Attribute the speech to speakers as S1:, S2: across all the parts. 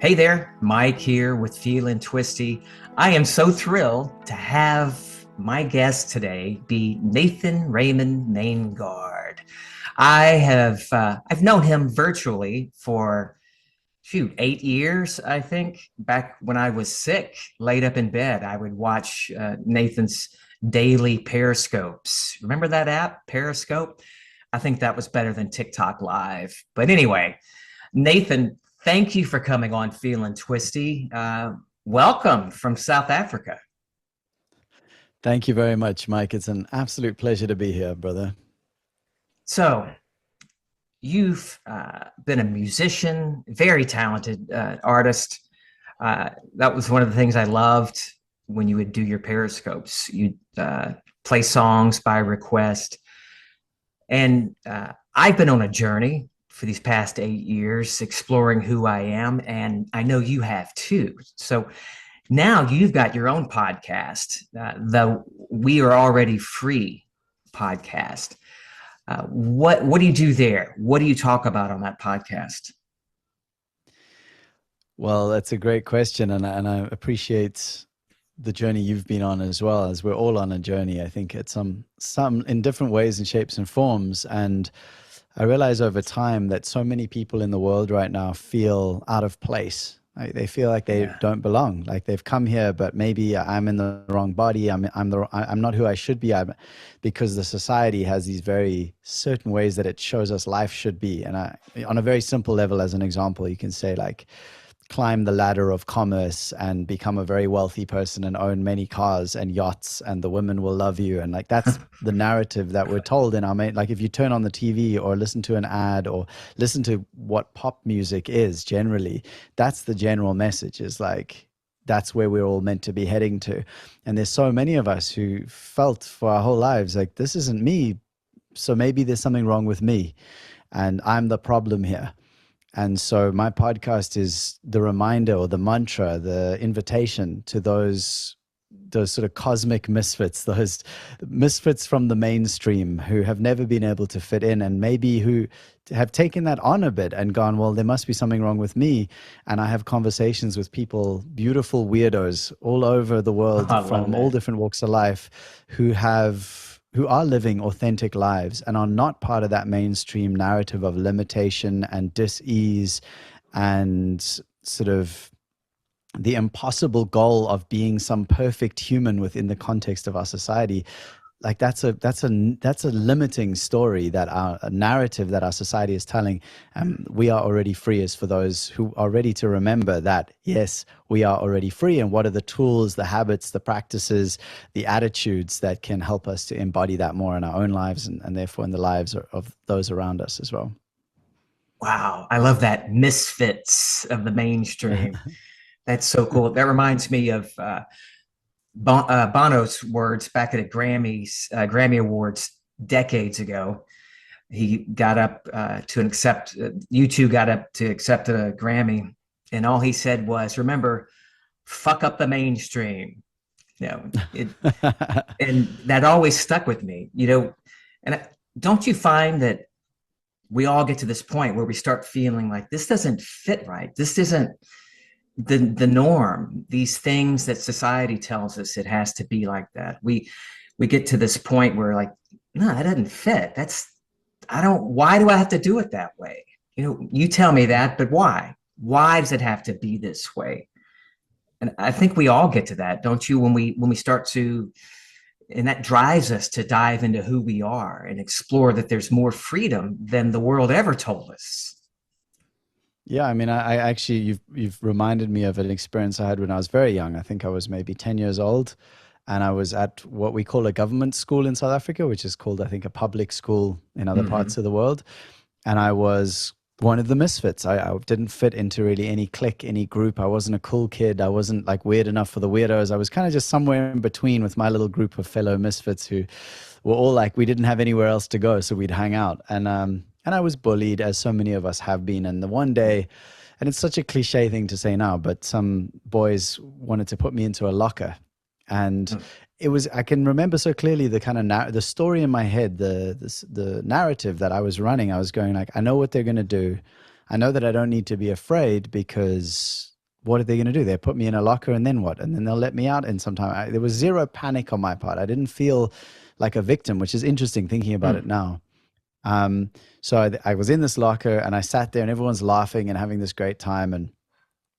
S1: Hey there, Mike here with Feeling Twisty. I am so thrilled to have my guest today be Nathan Raymond Maingard. I've known him virtually for 8 years, I think. Back when I was sick, laid up in bed, I would watch Nathan's daily Periscopes. Remember that app, Periscope? I think that was better than TikTok Live. But anyway, Nathan, thank you for coming on Feeling Twisty. Welcome from South Africa.
S2: Thank you very much, Mike. It's an absolute pleasure to be here, brother.
S1: So, you've been a musician, very talented artist. That was one of the things I loved when you would do your Periscopes. You'd play songs by request. And I've been on a journey for these past 8 years, exploring who I am. And I know you have too. So now you've got your own podcast, the We Are Already Free podcast. What do you do there? What do you talk about on that podcast?
S2: Well, that's a great question, and I appreciate the journey you've been on as well, as we're all on a journey. I think it's some in different ways and shapes and forms. And I realize over time that so many people in the world right now feel out of place. Like they feel like they
S1: Yeah.
S2: don't belong. Like they've come here, but maybe I'm in the wrong body. I'm not who I should be. Because the society has these very certain ways that it shows us life should be. And on a very simple level, as an example, you can say like, climb the ladder of commerce and become a very wealthy person and own many cars and yachts, and the women will love you. And like that's the narrative that we're told in our main, like if you turn on the TV or listen to an ad or listen to what pop music is generally, that's the general message, is like that's where we're all meant to be heading to. And there's so many of us who felt for our whole lives like this isn't me, so maybe there's something wrong with me and I'm the problem here. And so my podcast is the reminder or the mantra, the invitation to those sort of cosmic misfits, those misfits from the mainstream who have never been able to fit in, and maybe who have taken that on a bit and gone, well, there must be something wrong with me. And I have conversations with people, beautiful weirdos all over the
S1: Oh,
S2: world
S1: I love
S2: from all
S1: that.
S2: different walks of life who are living authentic lives and are not part of that mainstream narrative of limitation and dis-ease and sort of the impossible goal of being some perfect human within the context of our society. Like that's a limiting story, that our a narrative that our society is telling. We are already free is for those who are ready to remember that, yes, we are already free. And what are the tools, the habits, the practices, the attitudes that can help us to embody that more in our own lives, and therefore in the lives of those around us as well.
S1: Wow, I love that. Misfits of the mainstream. That's so cool. That reminds me of Bono's words back at the Grammy Awards decades ago. He got up to accept, U2 got up to accept a Grammy, and all he said was, "Remember, fuck up the mainstream." You know, it, and that always stuck with me. And don't you find that we all get to this point where we start feeling like this doesn't fit right? This isn't the norm. These things that society tells us it has to be like that. We get to this point where like, no, that doesn't fit. That's I don't. Why do I have to do it that way? You tell me that, but why? Why does it have to be this way? And I think we all get to that, don't you? When we start to, and that drives us to dive into who we are and explore that there's more freedom than the world ever told us.
S2: Yeah, I mean, I actually, you've reminded me of an experience I had when I was very young. I think I was maybe 10 years old, and I was at what we call a government school in South Africa, which is called, I think, a public school in other
S1: Mm-hmm.
S2: parts of the world. And I was one of the misfits. I didn't fit into really any clique, any group. I wasn't a cool kid. I wasn't like weird enough for the weirdos. I was kind of just somewhere in between with my little group of fellow misfits who were all like, we didn't have anywhere else to go, so we'd hang out. And I was bullied, as so many of us have been. And the one day, and it's such a cliche thing to say now, but some boys wanted to put me into a locker. And it was, I can remember so clearly the kind of the story in my head, the narrative that I was running. I was going like, I know what they're going to do. I know that I don't need to be afraid because what are they going to do? They put me in a locker and then what? And then they'll let me out in some time. There was zero panic on my part. I didn't feel like a victim, which is interesting thinking about it
S1: Mm.
S2: now. Um, so I was in this locker and I sat there and everyone's laughing and having this great time. And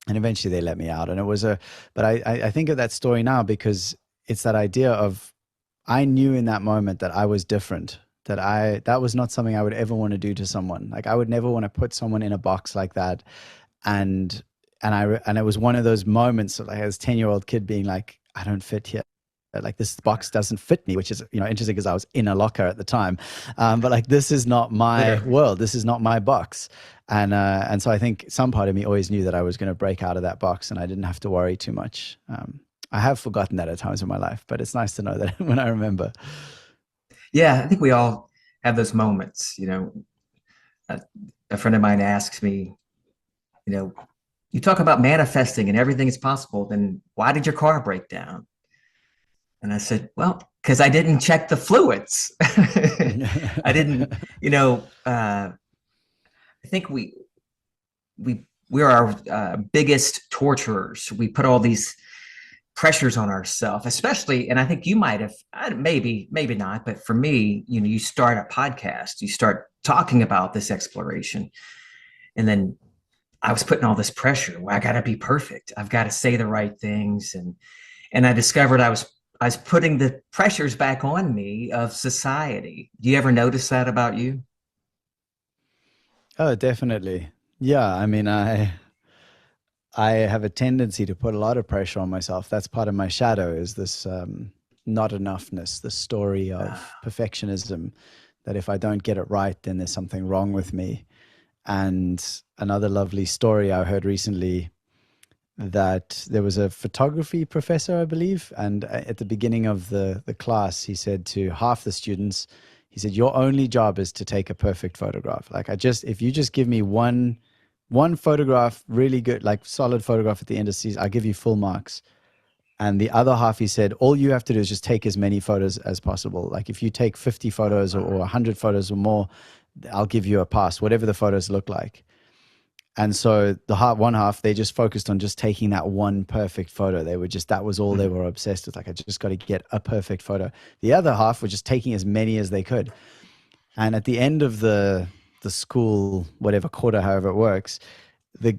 S2: eventually they let me out. And it was but I think of that story now because it's that idea of, I knew in that moment that I was different, that was not something I would ever want to do to someone. Like I would never want to put someone in a box like that. And, and it was one of those moments of like as 10-year-old kid being like, I don't fit here. Like this box doesn't fit me, which is, interesting because I was in a locker at the time. But like, this is not my
S1: Literally.
S2: world. This is not my box. And so I think some part of me always knew that I was going to break out of that box and I didn't have to worry too much. I have forgotten that at times in my life, but it's nice to know that when I remember.
S1: Yeah, I think we all have those moments. A, a friend of mine asks me, you know, you talk about manifesting and everything is possible, then why did your car break down? And I said, well, because I didn't check the fluids. I didn't, I think we're our biggest torturers. We put all these pressures on ourselves, especially, and I think you might have, maybe not, but for me, you start a podcast, you start talking about this exploration, and then I was putting all this pressure. Well, I got to be perfect. I've got to say the right things, and I discovered I was putting the pressures back on me of society. Do you ever notice that about you?
S2: Oh, definitely. Yeah. I mean, I have a tendency to put a lot of pressure on myself. That's part of my shadow, is this not enoughness, the story of perfectionism, that if I don't get it right, then there's something wrong with me. And another lovely story I heard recently, that there was a photography professor, I believe, and at the beginning of the class, he said to half the students, he said, "Your only job is to take a perfect photograph. Like if you just give me one photograph, really good, like solid photograph at the end of the season, I'll give you full marks." And the other half, he said, all you have to do is just take as many photos as possible. Like if you take 50 photos or 100 photos or more, I'll give you a pass, whatever the photos look like. And so one half, they just focused on just taking that one perfect photo. That was all they were obsessed with. Like, I just got to get a perfect photo. The other half were just taking as many as they could. And at the end of the school, whatever quarter, however it works, the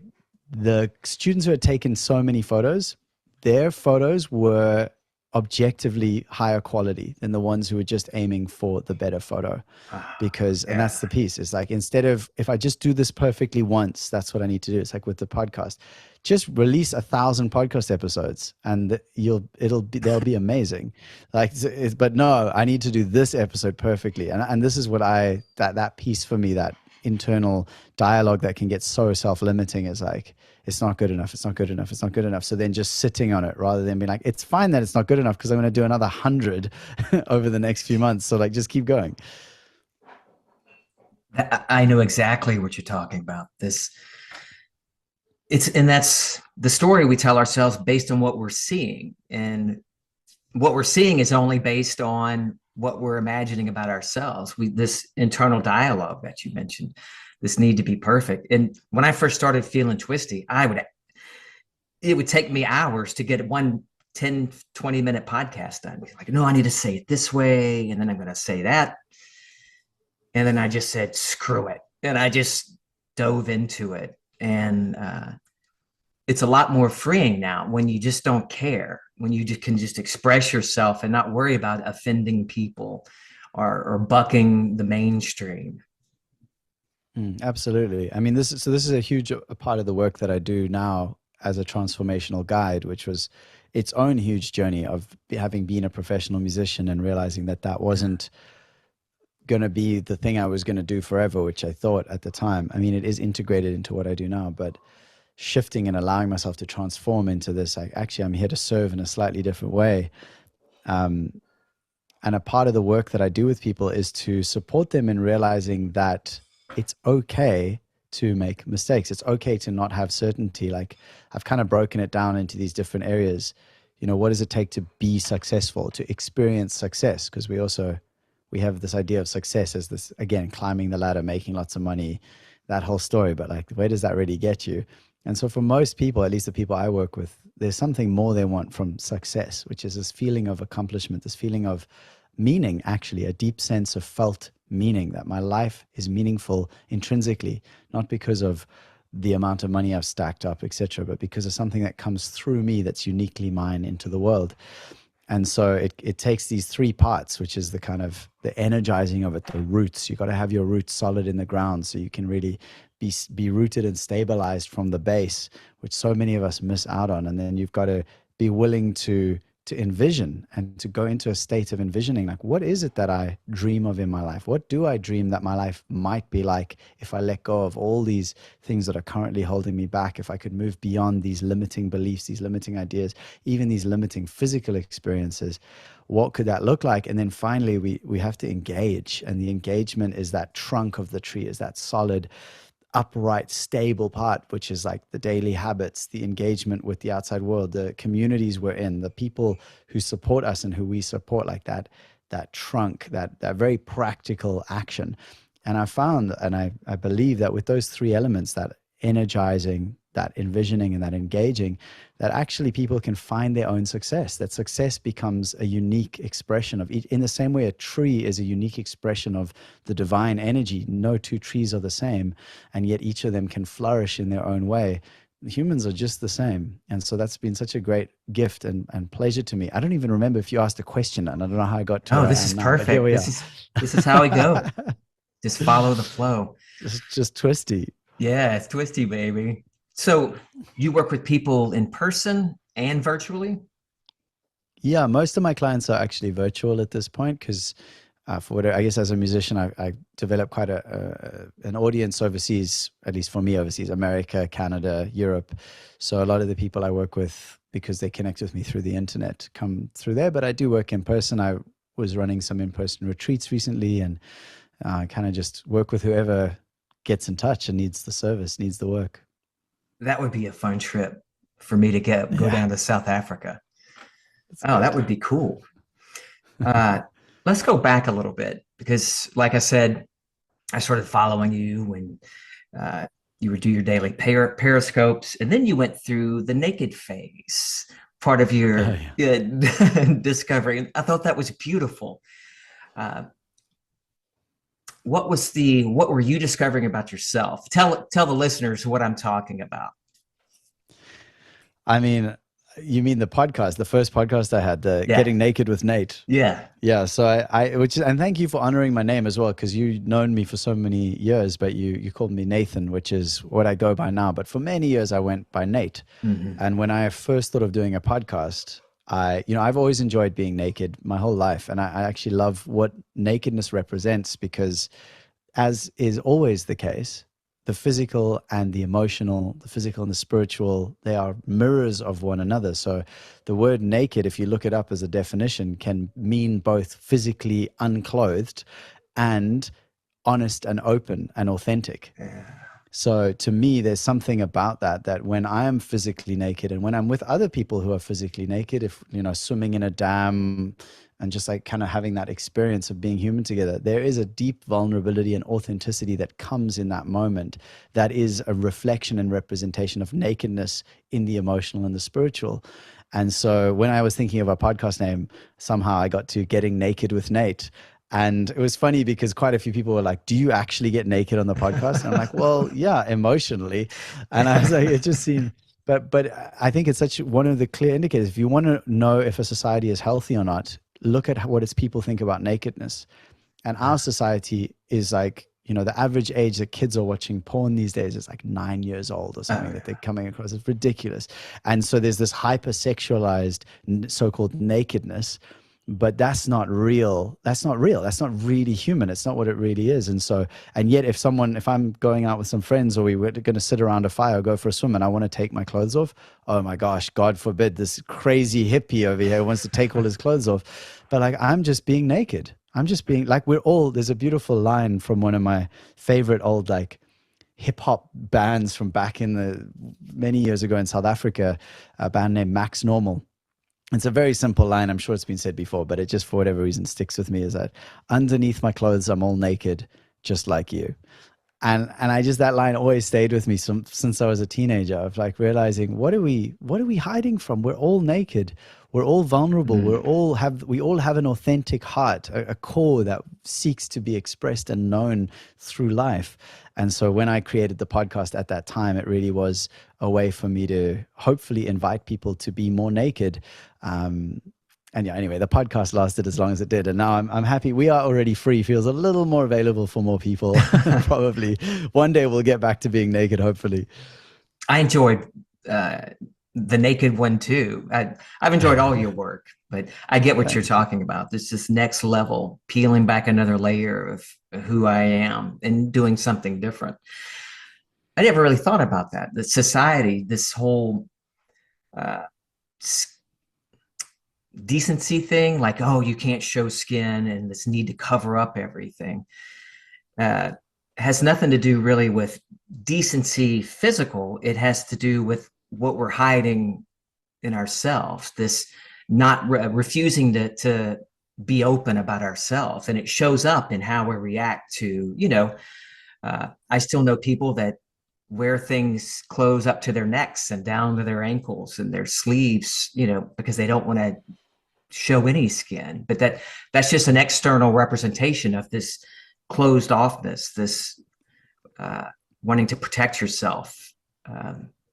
S2: the students who had taken so many photos, their photos were objectively higher quality than the ones who were just aiming for the better photo. Because, and
S1: Yeah.
S2: that's the piece, is like, instead of, if I just do this perfectly once, that's what I need to do. It's like with the podcast, just release 1,000 podcast episodes and they'll be amazing. Like, but no, I need to do this episode perfectly. And this is what that piece for me, that internal dialogue that can get so self-limiting, is like, it's not good enough. It's not good enough. It's not good enough. So then just sitting on it rather than being like, it's fine that it's not good enough because I'm going to do another 100 over the next few months. So like, just keep going.
S1: I know exactly what you're talking about. And that's the story we tell ourselves based on what we're seeing. And what we're seeing is only based on what we're imagining about ourselves. This internal dialogue that you mentioned, this need to be perfect. And when I first started feeling twisty, it would take me hours to get one 10, 20-minute podcast done. Like, no, I need to say it this way, and then I'm going to say that. And then I just said, screw it. And I just dove into it. And it's a lot more freeing now when you just don't care, when you can just express yourself and not worry about offending people or bucking the mainstream.
S2: Absolutely. I mean, this is a huge a part of the work that I do now as a transformational guide, which was its own huge journey of having been a professional musician and realizing that that wasn't going to be the thing I was going to do forever, which I thought at the time. I mean, it is integrated into what I do now, but shifting and allowing myself to transform into this, like, actually, I'm here to serve in a slightly different way. Um, and a part of the work that I do with people is to support them in realizing that it's okay to make mistakes. It's okay to not have certainty. Like, I've kind of broken it down into these different areas. What does it take to be successful, to experience success? Because we have this idea of success as this, again, climbing the ladder, making lots of money, that whole story. But like, where does that really get you? And so for most people, at least the people I work with, there's something more they want from success, which is this feeling of accomplishment, this feeling of meaning, actually, a deep sense of felt meaning, that my life is meaningful intrinsically, not because of the amount of money I've stacked up, etc., but because of something that comes through me that's uniquely mine into the world. And so it takes these three parts, which is the kind of the energizing of it, the roots. You got to have your roots solid in the ground so you can really be rooted and stabilized from the base, which so many of us miss out on. And then you've got to be willing to envision and to go into a state of envisioning, like, what is it that I dream of in my life? What do I dream that my life might be like if I let go of all these things that are currently holding me back? If I could move beyond these limiting beliefs, these limiting ideas, even these limiting physical experiences, what could that look like? And then finally, we have to engage. And the engagement is that trunk of the tree, is that solid, upright, stable part, which is like the daily habits, the engagement with the outside world, the communities we're in, the people who support us and who we support, like that trunk, that very practical action. And I found, and I believe that with those three elements, that energizing, that envisioning, and that engaging, that actually people can find their own success, that success becomes a unique expression of each, in the same way a tree is a unique expression of the divine energy. No two trees are the same, and yet each of them can flourish in their own way. Humans are just the same. And so that's been such a great gift and pleasure to me. I don't even remember if you asked a question, and I don't know how I got to
S1: Oh,
S2: where I
S1: this is
S2: am now, but here
S1: perfect.
S2: we are.
S1: This is how we go. Just follow the flow.
S2: Just twisty.
S1: Yeah, it's twisty, baby. So you work with people in person and virtually?
S2: Yeah, most of my clients are actually virtual at this point because, for whatever, I guess as a musician, I developed quite an audience overseas, at least for me overseas, America, Canada, Europe. So a lot of the people I work with, because they connect with me through the internet, come through there. But I do work in person. I was running some in-person retreats recently, and kind of just work with whoever gets in touch and needs the service, needs the work.
S1: That would be a fun trip for me to go
S2: Yeah,
S1: down to South Africa.
S2: that's
S1: Oh, that
S2: good.
S1: would be cool. Uh, let's go back a little bit because, like I said, I started following you when uh, you would do your daily periscopes, and then you went through the naked phase, part of
S2: Oh
S1: your
S2: yeah.
S1: discovery. I thought that was beautiful. Uh, what were you discovering about yourself? Tell the listeners what I'm talking about.
S2: I mean, you mean the podcast, the first podcast I had, the
S1: Yeah,
S2: Getting Naked with Nate.
S1: yeah.
S2: Yeah, so which is, and thank you for honoring my name as well, because you've known me for so many years, but you called me Nathan, which is what I go by now. But for many years, I went by Nate.
S1: Mm-hmm.
S2: And when I first thought of doing a podcast, I've always enjoyed being naked my whole life, and I actually love what nakedness represents because, as is always the case, the physical and the emotional, the physical and the spiritual, they are mirrors of one another. So the word naked, if you look it up as a definition, can mean both physically unclothed and honest and open and authentic.
S1: Yeah.
S2: So to me, there's something about that when I am physically naked and when I'm with other people who are physically naked, if, swimming in a dam and just like kind of having that experience of being human together, there is a deep vulnerability and authenticity that comes in that moment that is a reflection and representation of nakedness in the emotional and the spiritual. And so when I was thinking of our podcast name, somehow I got to Getting Naked with Nate. And it was funny because quite a few people were like, do you actually get naked on the podcast? And I'm like, well, yeah, emotionally. And I was like, it just seemed, but I think it's such one of the clear indicators. If you want to know if a society is healthy or not, look at what its people think about nakedness. And our society is like, the average age that kids are watching porn these days is like 9 years old or something that they're coming across. It's ridiculous. And so there's this hypersexualized so-called nakedness, but that's not real. That's not real. That's not really human. It's not what it really is. And yet if I'm going out with some friends or we were going to sit around a fire or go for a swim and I want to take my clothes off, oh my gosh, God forbid this crazy hippie over here wants to take all his clothes off. But like, I'm just being naked. I'm just being like, there's a beautiful line from one of my favorite old like hip hop bands from back in the many years ago in South Africa, a band named Max Normal. It's a very simple line. I'm sure it's been said before, but it just for whatever reason sticks with me, is that underneath my clothes, I'm all naked, just like you. And I just, that line always stayed with me since I was a teenager, of like realizing, what are we hiding from? We're all naked. We're all vulnerable.
S1: Mm.
S2: We all have an authentic heart, a core that seeks to be expressed and known through life. And so when I created the podcast at that time, it really was a way for me to hopefully invite people to be more naked. Um, and yeah, anyway, the podcast lasted as long as it did, and now I'm happy. We are already free. Feels a little more available for more people. Probably one day we'll get back to being naked. Hopefully.
S1: I enjoyed uh, the naked one too. I've enjoyed all your work, but I get what you're
S2: Thank you.
S1: talking about. This next level, peeling back another layer of who I am and doing something different. I never really thought about that. The society, this whole uh, decency thing, like, oh, you can't show skin and this need to cover up everything, uh, has nothing to do really with decency physical. It has to do with what we're hiding in ourselves, this not refusing to be open about ourselves. And it shows up in how we react to, I still know people that wear things, clothes up to their necks and down to their ankles and their sleeves, because they don't want to show any skin. But that's just an external representation of this closed offness, this uh, wanting to protect yourself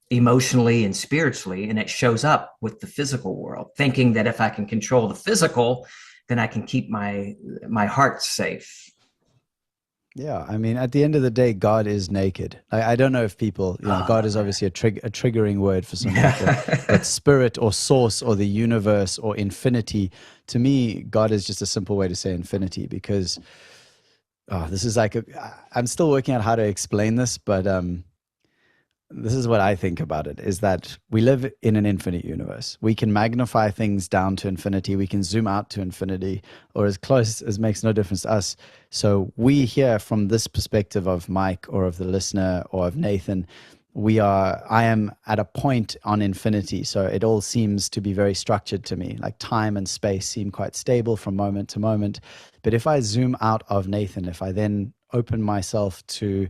S1: emotionally and spiritually. And it shows up with the physical world, thinking that if I can control the physical, then I can keep my heart safe.
S2: Yeah, I mean, at the end of the day, God is naked. I don't know if people, God is
S1: Uh,
S2: obviously a triggering word for some people, but
S1: yeah.
S2: spirit or source or the universe or infinity, to me, God is just a simple way to say infinity, because this is like, I'm still working out how to explain this, but this is what I think about it, is that we live in an infinite universe. We can magnify things down to infinity. We can zoom out to infinity, or as close as makes no difference to us. So we here, from this perspective of Mike or of the listener or of Nathan, I am at a point on infinity. So it all seems to be very structured to me. Like time and space seem quite stable from moment to moment. But if I zoom out of Nathan, if I then open myself to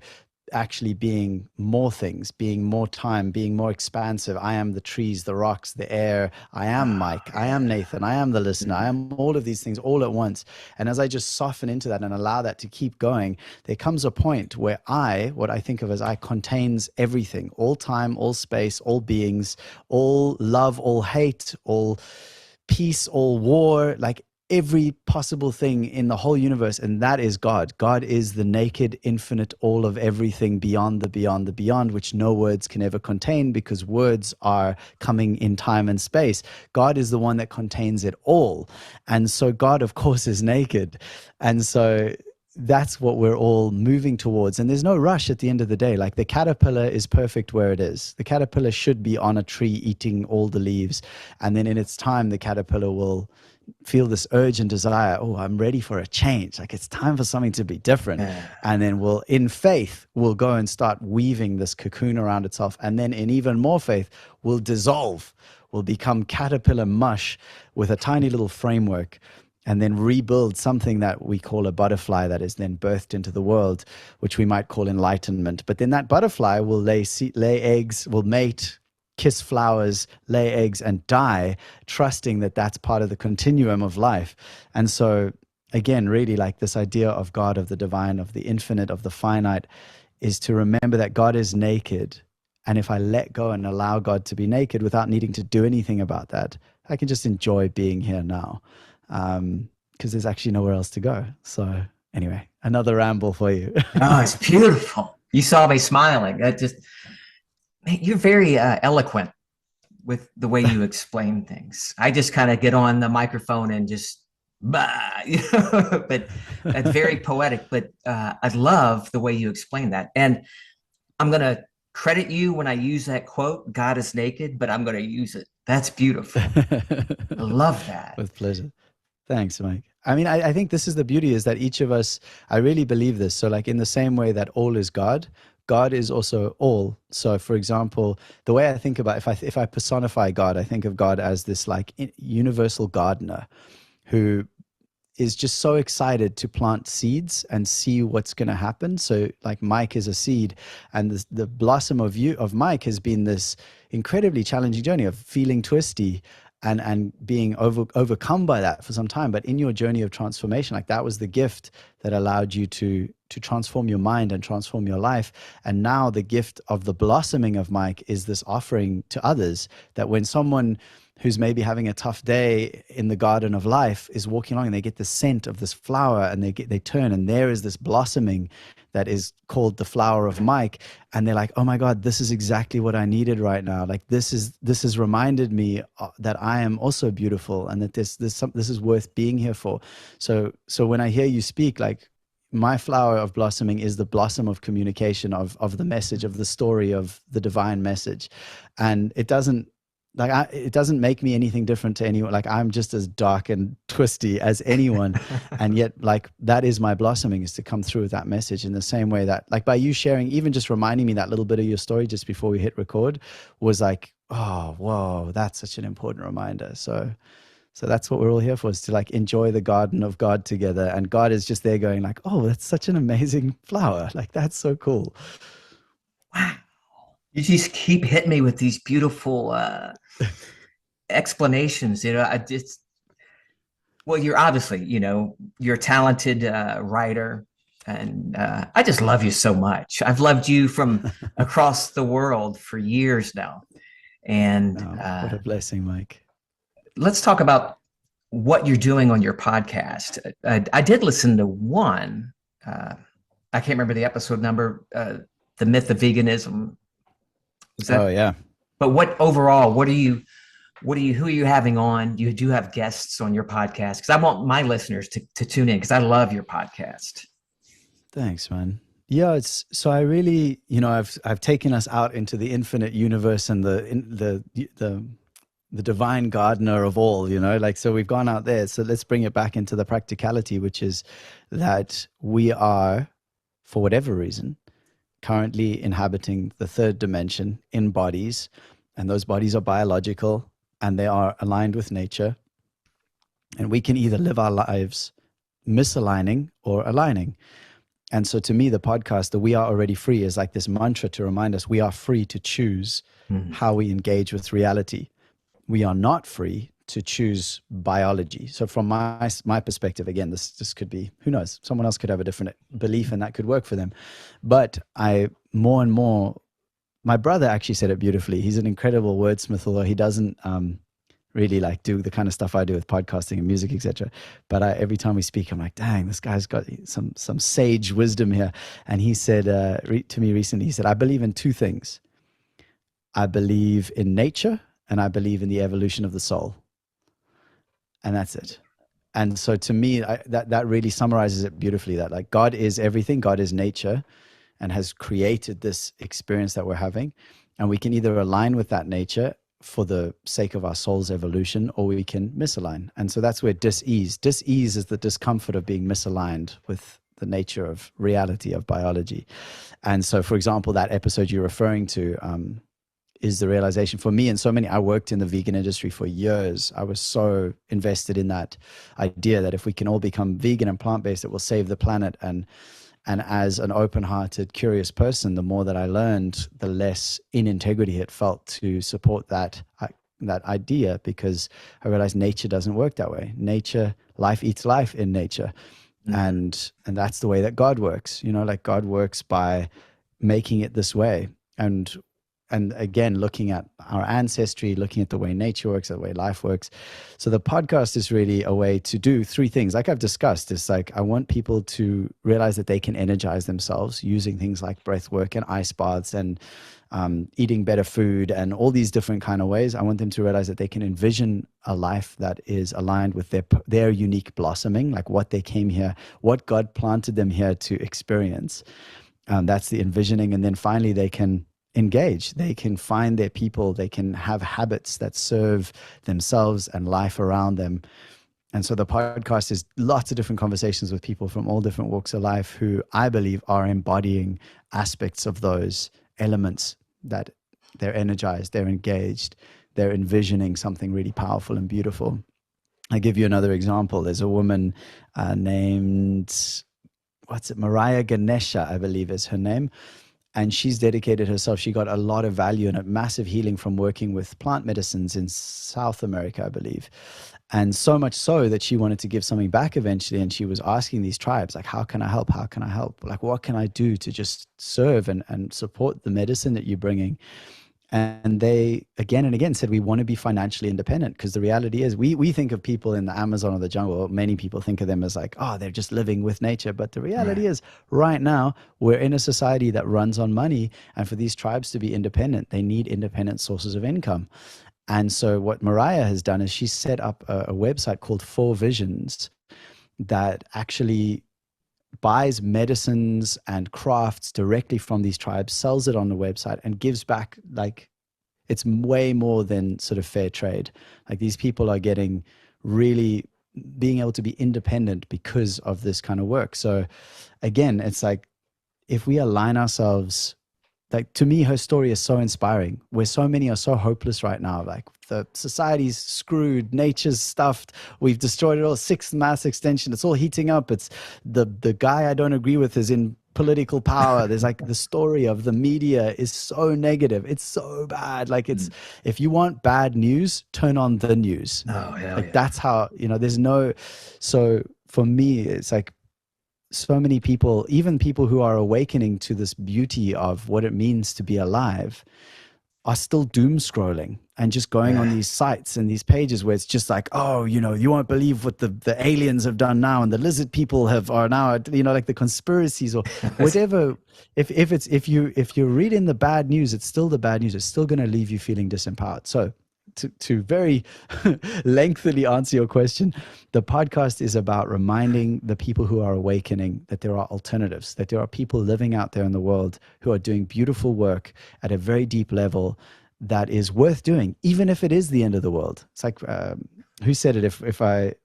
S2: actually being more things, being more time, being more expansive. I am the trees, the rocks, the air. I am
S1: Oh,
S2: Mike. I am
S1: yeah.
S2: Nathan. I am the listener. I
S1: Mm.
S2: am all of these things all at once. And as I just soften into that and allow that to keep going, there comes a point where what I think of as I, contains everything, all time, all space, all beings, all love, all hate, all peace, all war, like every possible thing in the whole universe. And that is God. God is the naked, infinite, all of everything beyond the beyond the beyond, which no words can ever contain, because words are coming in time and space. God is the one that contains it all. And so God, of course, is naked. And so that's what we're all moving towards. And there's no rush at the end of the day. Like the caterpillar is perfect where it is. The caterpillar should be on a tree eating all the leaves. And then in its time, the caterpillar will feel this urge and desire. Oh, I'm ready for a change. Like it's time for something to be different. And then in faith, we'll go and start weaving this cocoon around itself. And then in even more faith, we'll dissolve, will become caterpillar mush with a tiny little framework, and then rebuild something that we call a butterfly, that is then birthed into the world, which we might call enlightenment. But then that butterfly will lay eggs, will mate, kiss flowers, lay eggs, and die, trusting that that's part of the continuum of life. And so, again, really like this idea of God, of the divine, of the infinite, of the finite, is to remember that God is naked. And if I let go and allow God to be naked without needing to do anything about that, I can just enjoy being here now, because there's actually nowhere else to go. So anyway, another ramble for you.
S1: Oh, it's beautiful. You saw me smiling. That just, man, you're very eloquent with the way you explain things. I just kind of get on the microphone and just, bah, but it's very poetic. But I love the way you explain that. And I'm going to credit you when I use that quote, God is naked, but I'm going to use it. That's beautiful. I love that.
S2: With pleasure. Thanks, Mike. I mean, I think this is the beauty, is that each of us, I really believe this. So like in the same way that all is God, God is also all. So for example, the way I think about, if I personify God, I think of God as this like universal gardener who is just so excited to plant seeds and see what's going to happen. So like Mike is a seed, and the blossom of Mike has been this incredibly challenging journey of feeling twisty and being overcome by that for some time. But in your journey of transformation, like that was the gift that allowed you to transform your mind and transform your life. And now the gift of the blossoming of Mike is this offering to others, that when someone who's maybe having a tough day in the garden of life is walking along and they get the scent of this flower, and they turn, and there is this blossoming that is called the flower of Mike, and they're like, oh my God, this is exactly what I needed right now. Like this has reminded me that I am also beautiful, and that this is worth being here for. So when I hear you speak, like, my flower of blossoming is the blossom of communication of the message, of the story, of the divine message. And it doesn't, like, it doesn't make me anything different to anyone. Like, I'm just as dark and twisty as anyone. And yet, like, that is my blossoming, is to come through with that message in the same way that, like, by you sharing, even just reminding me that little bit of your story just before we hit record was like, oh, whoa, that's such an important reminder. So that's what we're all here for, is to like enjoy the garden of God together. And God is just there going like, oh, that's such an amazing flower. Like, that's so cool.
S1: Wow. You just keep hitting me with these beautiful explanations. I just, well, you're obviously, you're a talented writer. And I just love you so much. I've loved you from across the world for years now. And
S2: Oh, what a blessing, Mike.
S1: let's talk about what you're doing on your podcast. I did listen to one. I can't remember the episode number. The myth of veganism. Was
S2: Oh,
S1: that?
S2: yeah.
S1: But what overall? Who are you having on? You do have guests on your podcast, because I want my listeners to tune in, because I love your podcast.
S2: Thanks, man. Yeah, it's so I really, I've taken us out into the infinite universe and the divine gardener of all, like, so we've gone out there. So let's bring it back into the practicality, which is that we are, for whatever reason, currently inhabiting the third dimension in bodies, and those bodies are biological and they are aligned with nature. And we can either live our lives misaligning or aligning. And so to me, the podcast, the We Are Already Free, is like this mantra to remind us we are free to choose how we engage with reality. We are not free to choose biology. So from my perspective, again, this could be, who knows, someone else could have a different belief and that could work for them. But more and more, my brother actually said it beautifully. He's an incredible wordsmith, although he doesn't really like do the kind of stuff I do with podcasting and music, etc. But every time we speak, I'm like, dang, this guy's got some sage wisdom here. And he said to me recently, he said, I believe in two things. I believe in nature, and I believe in the evolution of the soul. And that's it. And so to me, that really summarizes it beautifully, that like God is everything, God is nature, and has created this experience that we're having. And we can either align with that nature for the sake of our soul's evolution, or we can misalign. And so that's where dis-ease is the discomfort of being misaligned with the nature of reality, of biology. And so, for example, that episode you're referring to is the realization for me and so many. I worked in the vegan industry for years. I was so invested in that idea that if we can all become vegan and plant-based, it will save the planet. And as an open-hearted, curious person, the more that I learned, the less in integrity it felt to support that idea, because I realized nature doesn't work that way. Life eats life in nature. And that's the way that God works. Like, God works by making it this way. And again, looking at our ancestry, looking at the way nature works, the way life works. So the podcast is really a way to do three things. Like I've discussed, it's like I want people to realize that they can energize themselves using things like breath work and ice baths and eating better food and all these different kind of ways. I want them to realize that they can envision a life that is aligned with their unique blossoming, like what they came here, what God planted them here to experience. That's the envisioning. And then finally, they can engage. They can find their people. They can have habits that serve themselves and life around them. And so the podcast is lots of different conversations with people from all different walks of life who I believe are embodying aspects of those elements, that they're energized, they're engaged, they're envisioning something really powerful and beautiful. I give you another example. There's a woman named, what's it, Mariah Ganesha, I believe is her name. And she's dedicated herself. She got a lot of value and a massive healing from working with plant medicines in South America, I believe. And so much so that she wanted to give something back eventually. And she was asking these tribes, like, how can I help? How can I help? Like, what can I do to just serve and support the medicine that you're bringing? And they again and again said, we want to be financially independent, because the reality is we think of people in the Amazon or the jungle, many people think of them as like, oh, they're just living with nature. But the reality
S1: Right.
S2: is right now we're in a society that runs on money. And for these tribes to be independent, they need independent sources of income. And so what Mariah has done is she set up a website called Four Visions that actually buys medicines and crafts directly from these tribes, sells it on the website, and gives back. Like, it's way more than sort of fair trade. Like, these people are getting really being able to be independent because of this kind of work. So again, it's like, if we align ourselves, like, to me, her story is so inspiring, where so many are so hopeless right now. Like, the society's screwed, nature's stuffed, we've destroyed it all, sixth mass extension, it's all heating up, it's the guy I don't agree with is in political power. There's like, the story of the media is so negative, it's so bad. Like, it's,
S1: Mm.
S2: if you want bad news, turn on the news.
S1: Oh, hell
S2: Like,
S1: yeah.
S2: that's how, there's no. So for me, it's like, so many people, even people who are awakening to this beauty of what it means to be alive, are still doom scrolling and just going on
S1: Yeah.
S2: these sites and these pages where it's just like, oh, you won't believe what the aliens have done now, and the lizard people are now, like the conspiracies or whatever. If you're reading the bad news, it's still the bad news. It's still going to leave you feeling disempowered. So to very lengthily answer your question, the podcast is about reminding the people who are awakening that there are alternatives, that there are people living out there in the world who are doing beautiful work at a very deep level that is worth doing, even if it is the end of the world. It's like, who said it?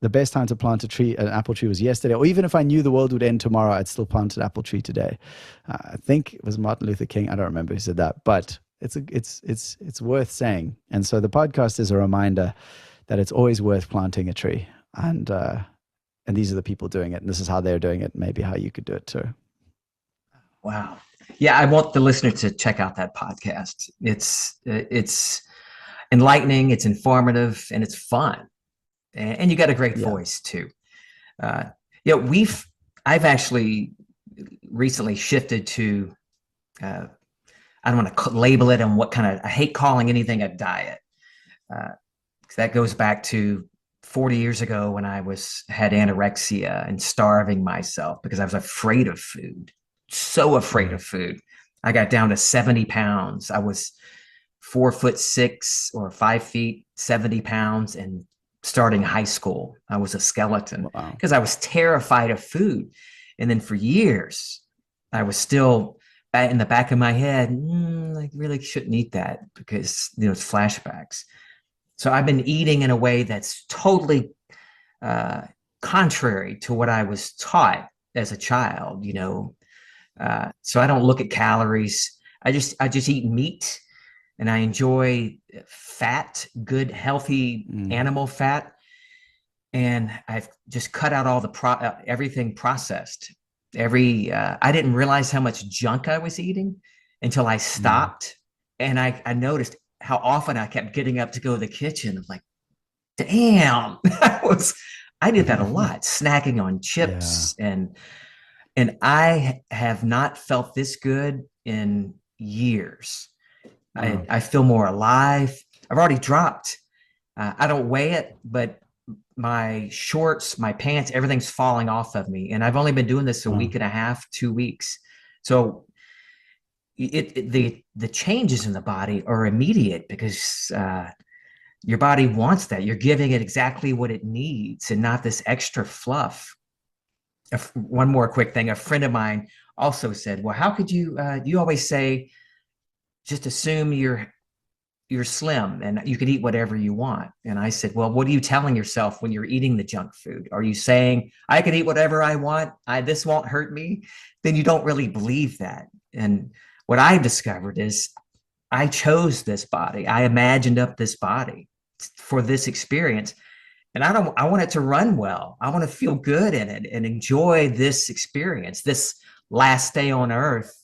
S2: The best time to plant an apple tree was yesterday, or even if I knew the world would end tomorrow, I'd still plant an apple tree today. I think it was Martin Luther King. I don't remember who said that, but it's worth saying. And so the podcast is a reminder that it's always worth planting a tree, and these are the people doing it, and this is how they're doing it. Maybe how you could do it too.
S1: Wow. Yeah, I want the listener to check out that podcast. It's enlightening, it's informative, and it's fun. And you got a great
S2: Yeah.
S1: voice too. Uh, yeah, I've actually recently shifted to I don't want to label it on what kind of, I hate calling anything a diet. Uh, that goes back to 40 years ago when I had anorexia and starving myself because I was afraid of food, so afraid
S2: Mm.
S1: of food. I got down to 70 pounds. I was 4'6" or 5 feet, 70 pounds. And starting high school, I was a skeleton
S2: Wow.
S1: because I was terrified of food. And then for years, I was still in the back of my head, I really shouldn't eat that because, it's flashbacks. So I've been eating in a way that's totally uh, contrary to what I was taught as a child. So I don't look at calories. I just eat meat, and I enjoy fat, good, healthy
S2: Mm.
S1: animal fat. And I've just cut out all everything processed. I didn't realize how much junk I was eating until I
S2: Mm.
S1: stopped, and I noticed how often I kept getting up to go to the kitchen. I'm like, damn, I did that a lot, snacking on
S2: Yeah.
S1: chips, and I have not felt this good in years. I,
S2: Wow.
S1: I feel more alive. I've already dropped. I don't weigh it, but my shorts, my pants, everything's falling off of me. And I've only been doing this a
S2: Wow.
S1: week and a half, 2 weeks. So the changes in the body are immediate because your body wants that. You're giving it exactly what it needs and not this extra fluff. One more quick thing. A friend of mine also said, well, how could you always say, just assume you're slim and you can eat whatever you want. And I said, well, what are you telling yourself when you're eating the junk food? Are you saying I can eat whatever I want? This won't hurt me? Then you don't really believe that. And what I discovered is I chose this body. I imagined up this body for this experience. And I want it to run well. I want to feel good in it and enjoy this experience, this last day on earth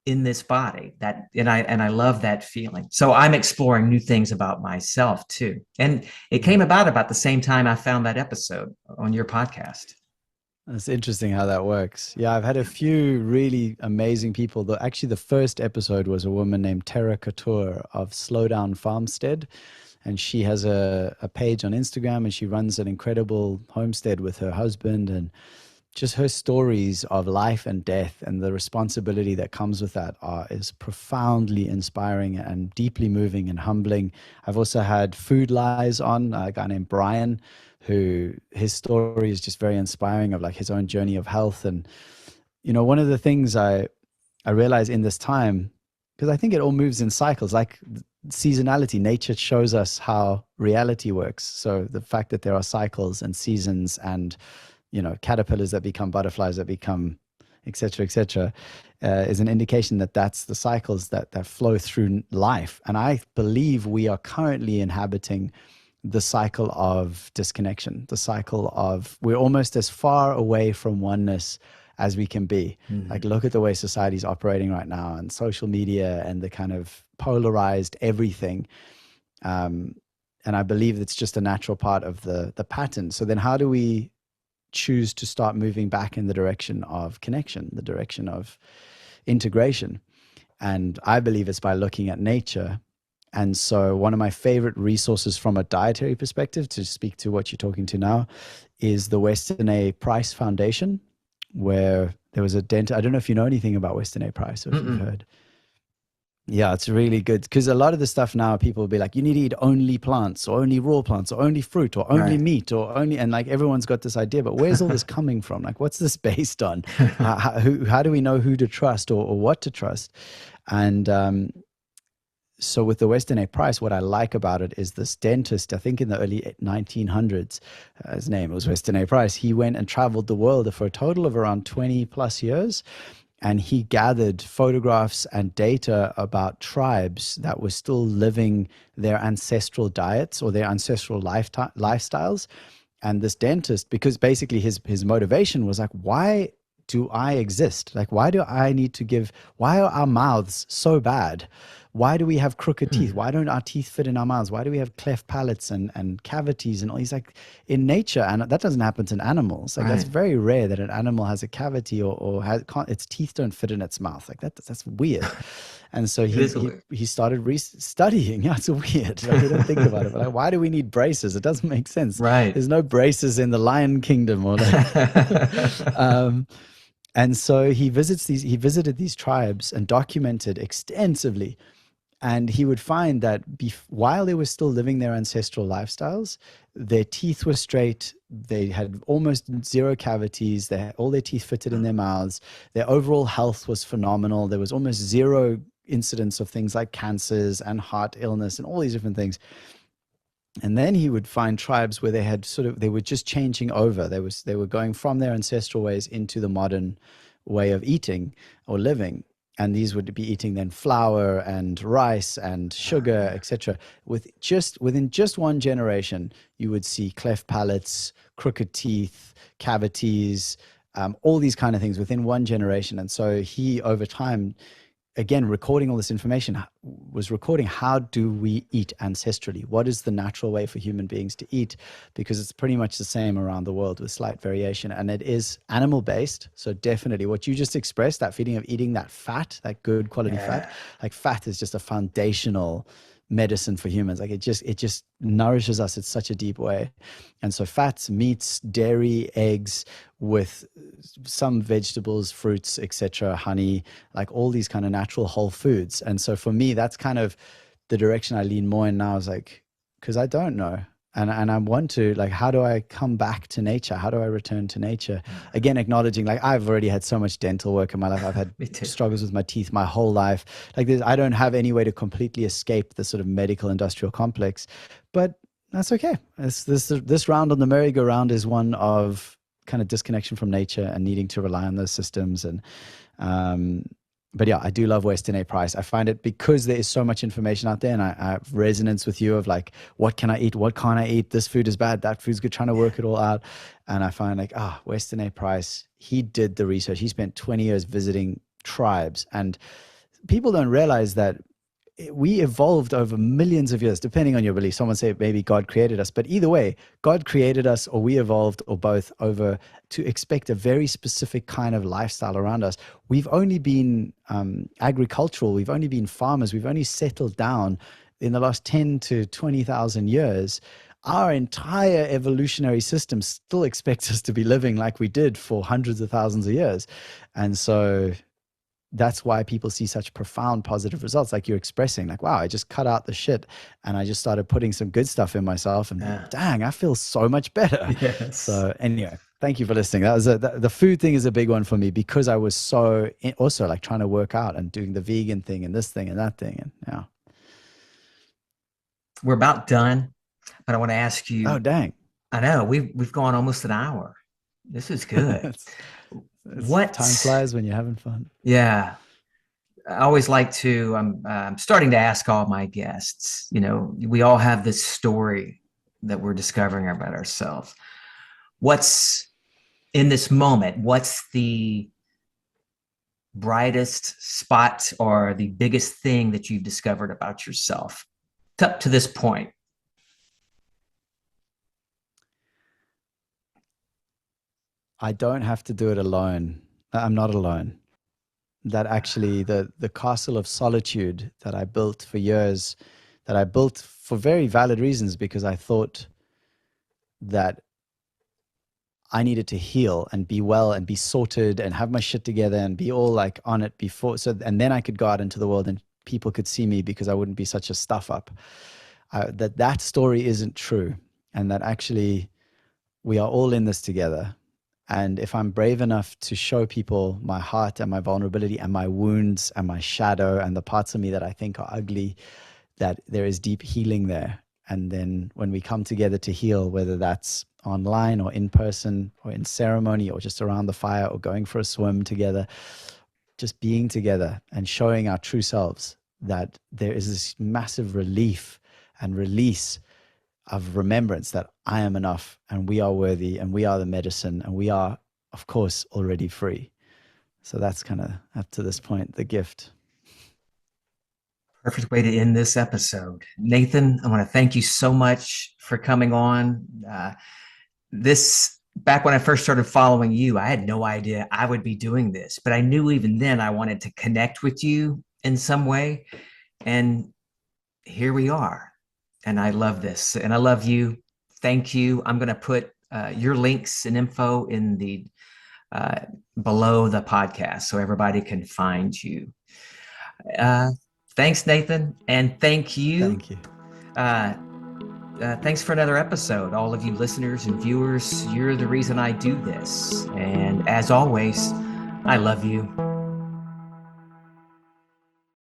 S1: in this body. And I love that feeling. So I'm exploring new things about myself too. And it came about the same time I found that episode on your podcast.
S2: It's interesting how that works. Yeah, I've had a few really amazing people. Actually, the first episode was a woman named Tara Couture of Slowdown Farmstead. And she has a page on Instagram, and she runs an incredible homestead with her husband. And just her stories of life and death and the responsibility that comes with that is profoundly inspiring and deeply moving and humbling. I've also had Food Lies on, a guy named Brian, who his story is just very inspiring of like his own journey of health. And, one of the things I realize in this time, because I think it all moves in cycles, like seasonality, nature shows us how reality works. So the fact that there are cycles and seasons and caterpillars that become butterflies that become et cetera, is an indication that that's the cycles that flow through life. And I believe we are currently inhabiting the cycle of disconnection, the cycle of we're almost as far away from oneness as we can be.
S1: Mm-hmm.
S2: Like, look at the way society is operating right now and social media and the kind of polarized everything. And I believe it's just a natural part of the pattern. So then how do we choose to start moving back in the direction of connection, the direction of integration? And I believe it's by looking at nature. And so one of my favorite resources from a dietary perspective, to speak to what you're talking to now, is the Weston A. Price Foundation, where there was a dentist. I don't know if you know anything about Weston A. Price or if you've heard. Yeah, it's really good, because a lot of the stuff now, people will be like, you need to eat only plants or only raw plants or only fruit or only meat or only, and like everyone's got this idea, but where's all this coming from? Like, what's this based on? How do we know who to trust or what to trust? And so with the Weston A. Price, what I like about it is this dentist, I think in the early 1900s, his name was Weston A. Price. He went and traveled the world for a total of around 20 plus years. And he gathered photographs and data about tribes that were still living their ancestral diets or their ancestral lifestyles. And this dentist, because basically his motivation was like, why do I exist? Like, why do I need to why are our mouths so bad? Why do we have crooked teeth? Why don't our teeth fit in our mouths? Why do we have cleft palates and cavities and all? He's like, in nature, and that doesn't happen to animals. Like, that's very rare that an animal has a cavity or its teeth don't fit in its mouth. Like that's weird. And so he started studying. Yeah, it's weird. Like, you don't think about it, but like, why do we need braces? It doesn't make sense.
S1: Right.
S2: There's no braces in the Lion Kingdom or like. And so he visited these tribes and documented extensively. And he would find that while they were still living their ancestral lifestyles, their teeth were straight. They had almost zero cavities. All their teeth fitted in their mouths. Their overall health was phenomenal. There was almost zero incidence of things like cancers and heart illness and all these different things. And then he would find tribes where they were just changing over. They were going from their ancestral ways into the modern way of eating or living. And these would be eating then flour and rice and sugar, etc. Within just one generation, you would see cleft palates, crooked teeth, cavities, all these kind of things within one generation. And so he, over time, again, recording all this information, was recording how do we eat ancestrally? What is the natural way for human beings to eat? Because it's pretty much the same around the world with slight variation. And it is animal-based. So definitely what you just expressed, that feeling of eating that fat, that good quality fat, like fat is just a foundational medicine for humans. Like it just nourishes us in such a deep way. And so fats, meats, dairy, eggs, with some vegetables, fruits, etc., honey, like all these kind of natural whole foods. And so for me, that's kind of the direction I lean more in now, is like, because I don't know. And I want to, like, how do I come back to nature? How do I return to nature? Again, acknowledging, like, I've already had so much dental work in my life. I've had struggles with my teeth my whole life. Like, I don't have any way to completely escape the sort of medical industrial complex, but that's okay. This round on the merry-go-round is one of kind of disconnection from nature and needing to rely on those systems. And but yeah, I do love Western A Price. I find it because there is so much information out there, and I have resonance with you of like, what can I eat? What can't I eat? This food is bad. That food's good. Trying to work it all out. And I find like, Western A Price, he did the research. He spent 20 years visiting tribes. And people don't realize that we evolved over millions of years, depending on your belief. Someone say maybe God created us, but either way, God created us or we evolved or both over to expect a very specific kind of lifestyle around us. We've only been agricultural. We've only been farmers. We've only settled down in the last 10 to 20,000 years. Our entire evolutionary system still expects us to be living like we did for hundreds of thousands of years. And so that's why people see such profound positive results, like you're expressing, like, wow, I just cut out the shit and I just started putting some good stuff in myself, and dang, I feel so much better.
S1: Yes.
S2: So anyway, thank you for listening. That was the food thing is a big one for me, because I was so also like trying to work out and doing the vegan thing and this thing and that thing. And yeah.
S1: We're about done, but I want to ask
S2: Oh,
S1: you,
S2: dang.
S1: I know we've gone almost an hour. This is good.
S2: Time
S1: What?
S2: flies when you're having fun.
S1: Yeah. I always like to, I'm starting to ask all my guests, we all have this story that we're discovering about ourselves. What's in this moment? What's the brightest spot or the biggest thing that you've discovered about yourself up to this point?
S2: I don't have to do it alone. I'm not alone. That actually the castle of solitude that I built for years, that I built for very valid reasons, because I thought that I needed to heal and be well and be sorted and have my shit together and be all like on it before. So, and then I could go out into the world and people could see me because I wouldn't be such a stuff up. That story isn't true. And that actually we are all in this together. And if I'm brave enough to show people my heart and my vulnerability and my wounds and my shadow and the parts of me that I think are ugly, that there is deep healing there. And then when we come together to heal, whether that's online or in person or in ceremony or just around the fire or going for a swim together, just being together and showing our true selves, that there is this massive relief and release of remembrance that I am enough and we are worthy and we are the medicine and we are, of course, already free. So that's kind of, up to this point, the gift.
S1: Perfect way to end this episode. Nathan, I want to thank you so much for coming on. This back when I first started following you, I had no idea I would be doing this, but I knew even then I wanted to connect with you in some way. And here we are. And I love this. And I love you. Thank you. I'm going to put your links and info in the below the podcast so everybody can find you. Uh, Thanks, Nathan. And thank you.
S2: Thank you.
S1: Thanks for another episode. All of you listeners and viewers, you're the reason I do this. And as always, I love you.